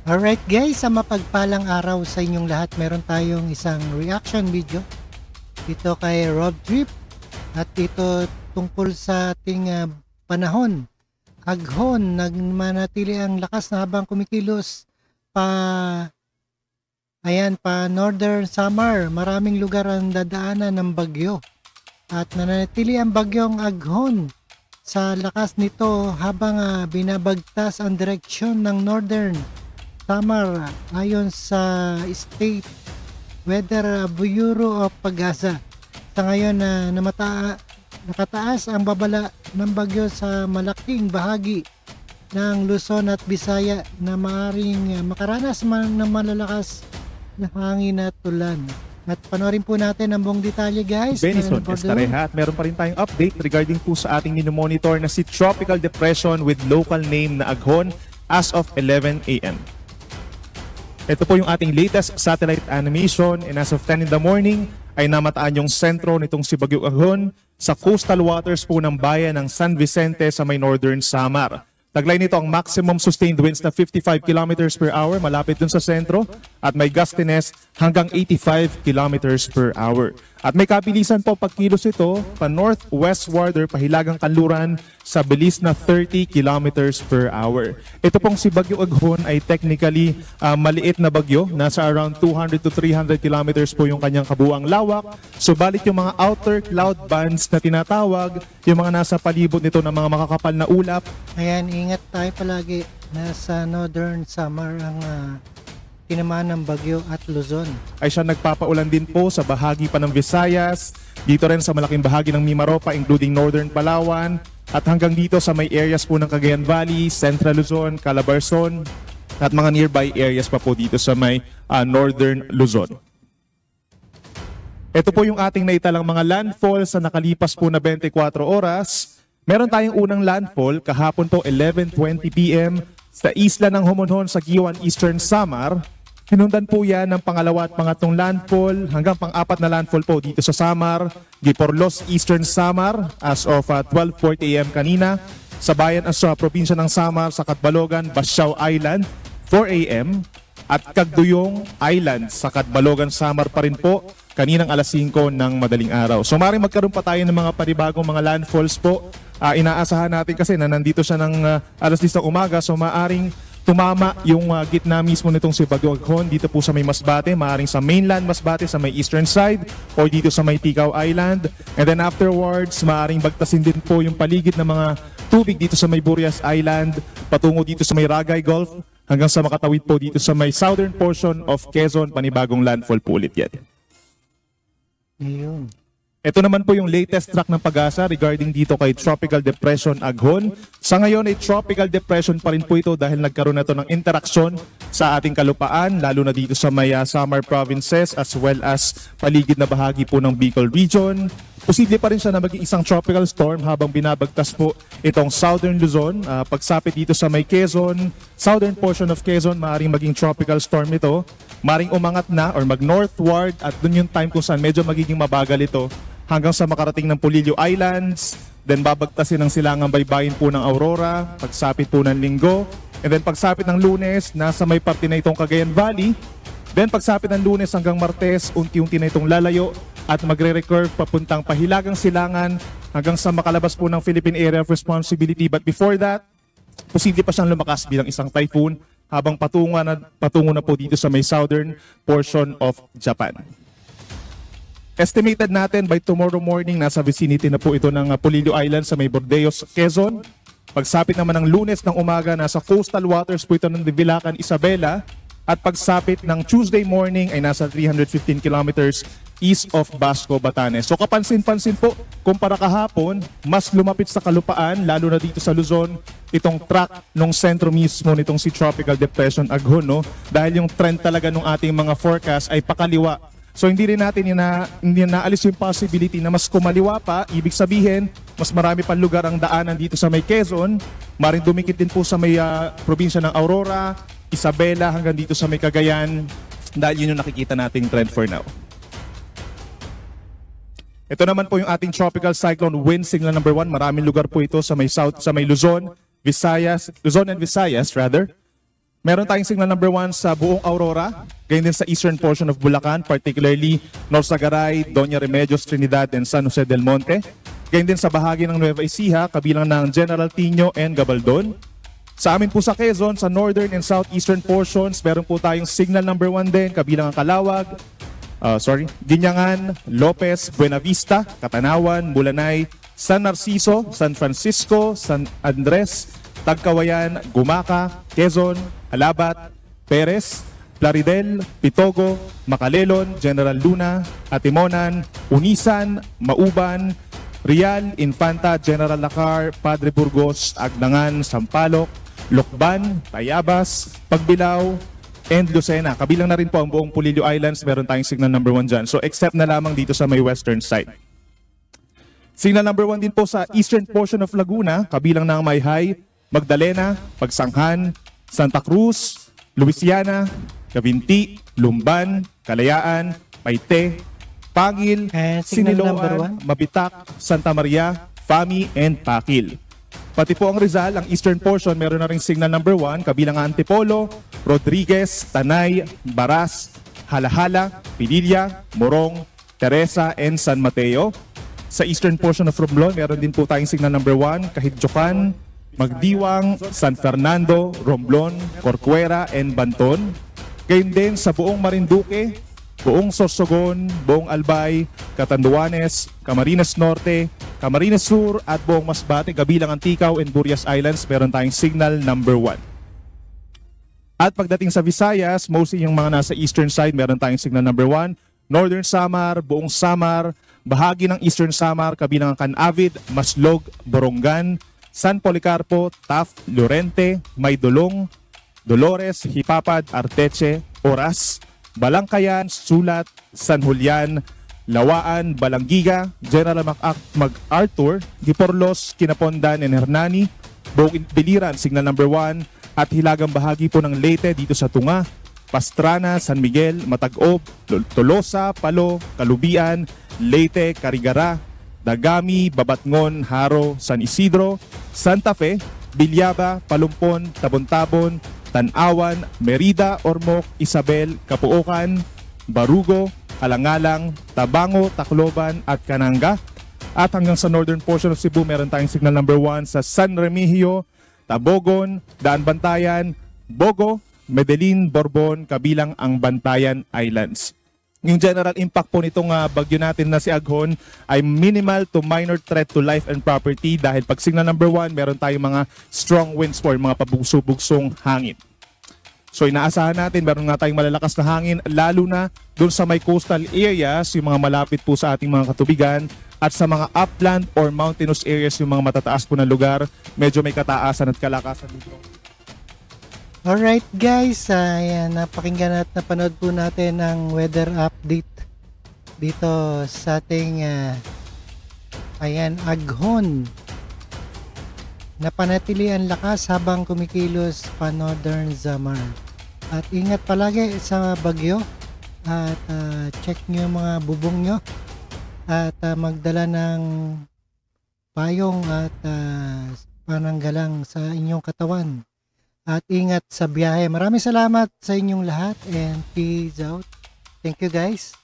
Alright guys, sa mapagpalang araw sa inyong lahat, meron tayong isang reaction video dito kay Rob Trip at ito tungkol sa ating panahon. Aghon, nagmanatili ang lakas na habang kumikilos pa Northern Samar. Maraming lugar ang dadaanan ng bagyo at nananatili ang bagyong Aghon sa lakas nito habang binabagtas ang direksyon ng Northern Samar ayon sa State Weather Bureau of Pag-asa. Sa ngayon nakataas ang babala ng bagyo sa malaking bahagi ng Luzon at Visaya na maaring makaranas ng malalakas na hangin at ulan. At panoorin po natin ang buong detalye guys. Benison Estareha at meron pa rin tayong update regarding po sa ating monitor na si Tropical Depression with local name na Aghon as of 11 a.m. Ito po yung ating latest satellite animation and as of 10 in the morning ay namataan yung sentro nitong si Bagyong Aghon sa coastal waters po ng bayan ng San Vicente sa may Northern Samar. Taglay nito ang maximum sustained winds na 55 kilometers per hour malapit dun sa sentro at may gustiness hanggang 85 kilometers per hour. At may kabilisan po pagkilos ito pa northwestward or pahilagang kanluran sa bilis na 30 kilometers per hour. Ito pong si Bagyong Aghon ay technically maliit na bagyo. Nasa around 200 to 300 kilometers po yung kanyang kabuuang lawak. Subalit yung mga outer cloud bands na tinatawag, yung mga nasa palibot nito ng mga makakapal na ulap. Ayan, ingat tayo palagi. Nasa Northern Samar ang tinamaan ng bagyo at Luzon. Ay siya nagpapaulan din po sa bahagi pa ng Visayas, dito rin sa malaking bahagi ng Mimaropa including Northern Palawan, at hanggang dito sa may areas po ng Cagayan Valley, Central Luzon, Calabarzon, at mga nearby areas pa po dito sa may Northern Luzon. Ito po yung ating naitalang mga landfall sa nakalipas po na 24 oras. Meron tayong unang landfall kahapon po 11:20 p.m. sa isla ng Homonhon sa Giwan, Eastern Samar. Hinundan po yan ng pangalawa at pangatlong landfall hanggang pang-apat na landfall po dito sa Samar, Giporlos, Eastern Samar as of 12:40 a.m. kanina. Sa bayan sa probinsya ng Samar sa Catbalogan, Basyao Island, 4 a.m. at Cagduyong Island sa Catbalogan, Samar pa rin po kaninang alas 5 ng madaling araw. So maaaring magkaroon pa tayo ng mga panibagong mga landfalls po. Inaasahan natin kasi na nandito siya ng alas 10 ng umaga, so maaaring tumama yung gitna mismo nitong si Bagyong Aghon dito po sa may Masbate, maaaring sa mainland Masbate sa may eastern side o dito sa may Ticao Island. And then afterwards, maaaring bagtasin din po yung paligid ng mga tubig dito sa may Burias Island patungo dito sa may Ragay Gulf hanggang sa makatawid po dito sa may southern portion of Quezon. Panibagong landfall po ulit yan. Ayun. Ito naman po yung latest track ng Pag-asa regarding dito kay Tropical Depression Aghon. Sa ngayon ay Tropical Depression pa rin po ito dahil nagkaroon na ito ng interaksyon sa ating kalupaan, lalo na dito sa may Samar provinces as well as paligid na bahagi po ng Bicol region. Posible pa rin siya na maging isang tropical storm habang binabagtas po itong Southern Luzon. Pagsapit dito sa may Quezon, southern portion of Quezon, maaaring maging tropical storm ito. Maaaring umangat na or mag-northward at dun yung time kung saan medyo magiging mabagal ito hanggang sa makarating ng Polillo Islands, then babagtasin ng silangang baybayin po ng Aurora, pagsapit po ng Linggo, and then pagsapit ng Lunes, nasa may parte na itong Cagayan Valley, then pagsapit ng Lunes hanggang Martes, unti-unti na itong lalayo at magre-recurve papuntang Pahilagang Silangan hanggang sa makalabas po ng Philippine Area of Responsibility. But before that, posible pa siyang lumakas bilang isang typhoon habang patungo na po dito sa may southern portion of Japan. Estimated natin by tomorrow morning, nasa vicinity na po ito ng Polillo Island sa may Bordeos, Quezon. Pagsapit naman ng Lunes ng umaga, nasa coastal waters po ito ng Divilacan, Isabela. At pagsapit ng Tuesday morning ay nasa 315 kilometers east of Basco, Batanes. So kapansin-pansin po, kumpara kahapon, mas lumapit sa kalupaan, lalo na dito sa Luzon, itong track ng sentro mismo nitong si Tropical Depression Aghon, no? Dahil yung trend talaga ng ating mga forecast ay pakaliwa. So hindi rin natin naalis yung possibility na mas kumaliwa pa, ibig sabihin, mas marami pang lugar ang daanan dito sa may Quezon, maring dumikit din po sa may probinsya ng Aurora, Isabela hanggang dito sa may Cagayan, dahil yun yung nakikita nating trend for now. Ito naman po yung ating tropical cyclone wind signal number 1. Maraming lugar po ito sa may Luzon, Luzon and Visayas rather. Meron tayong signal number 1 sa buong Aurora, ganyan din sa eastern portion of Bulacan, particularly Norsagaray, Doña Remedios, Trinidad, and San Jose del Monte. Ganyan din sa bahagi ng Nueva Ecija, kabilang ng General Tino and Gabaldon. Sa amin po sa Quezon, sa northern and southeastern portions, meron po tayong signal number 1 din, kabilang ang Calawag, Ginyangan, Lopez, Buenavista, Catanawan, Bulanay, San Narciso, San Francisco, San Andres, Tagkawayan, Gumaca, Quezon, Alabat, Perez, Plaridel, Pitogo, Macalelon, General Luna, Atimonan, Unisan, Mauban, Rial, Infanta, General Lacar, Padre Burgos, Agdangan, Sampaloc, Lokban, Tayabas, Pagbilao, and Lucena. Kabilang na rin po ang buong Pulilio Islands, meron tayong signal number 1 dyan. So except na lamang dito sa may western side. Signal number 1 din po sa eastern portion of Laguna, kabilang ng Mayhay, Magdalena, Pagsanghan, Santa Cruz, Luisiana, Cavinti, Lumban, Kalayaan, Paite, Pangil, signal number Siniloan, Mabitak, Santa Maria, Fami, and Pakil. Pati po ang Rizal, ang eastern portion, meron na ring signal number 1, kabilang ang Antipolo, Rodriguez, Tanay, Baras, Halahala, Pinilla, Morong, Teresa, and San Mateo. Sa eastern portion of Romblon, meron din po tayong signal number 1, Kahidjokan, Magdiwang, San Fernando, Romblon, Corcuera, and Banton. Gayun din sa buong Marinduque, buong Sorsogon, buong Albay, Catanduanes, Camarines Norte, Camarines Sur, at buong Masbate, kabilang Anticaw and Burias Islands, meron tayong signal number 1. At pagdating sa Visayas, mostly yung mga nasa eastern side, meron tayong signal number 1. Northern Samar, buong Samar, bahagi ng Eastern Samar, kabilang ang Canavid, Maslog, Borongan, San Policarpo, Taf, Llorente, Maydolong, Dolores, Hipapad, Arteche, Oras, Balangkayan, Sulat, San Julian, Lawaan, Balanggiga, General MacArthur, Giporlos, Kinapondan, and Hernani, buong Biliran, signal number 1, at hilagang bahagi po ng Leyte dito sa Tunga, Pastrana, San Miguel, Matagob, Tolosa, Palo, Kalubian, Leyte, Carigara, Dagami, Babatngon, Haro, San Isidro, Santa Fe, Bilyaba, Palumpon, Tabon-Tabon, Tanawan, Merida, Ormoc, Isabel, Capuocan, Barugo, Alangalang, Tabango, Tacloban, at Cananga. At hanggang sa northern portion of Cebu, meron tayong signal number 1 sa San Remigio, Tabogon, Daan Bantayan, Bogo, Medellin, Borbon, kabilang ang Bantayan Islands. Yung general impact po nitong bagyo natin na si Aghon ay minimal to minor threat to life and property dahil pag signal number 1, meron tayong mga strong winds po, mga pabugso-bugsong hangin. So inaasahan natin, meron nga tayong malalakas na hangin, lalo na doon sa may coastal areas, yung mga malapit po sa ating mga katubigan, at sa mga upland or mountainous areas, yung mga matataas po na lugar, medyo may kataasan at kalakasan dito. Alright guys, ayan, napakinggan at napanood po natin ang weather update dito sa ating Aghon. Napanatili ang lakas habang kumikilos pa Northern Samar. At ingat palagi sa bagyo at check nyo yung mga bubong nyo at magdala ng payong at pananggalang sa inyong katawan. At ingat sa biyahe. Maraming salamat sa inyong lahat and peace out. Thank you guys.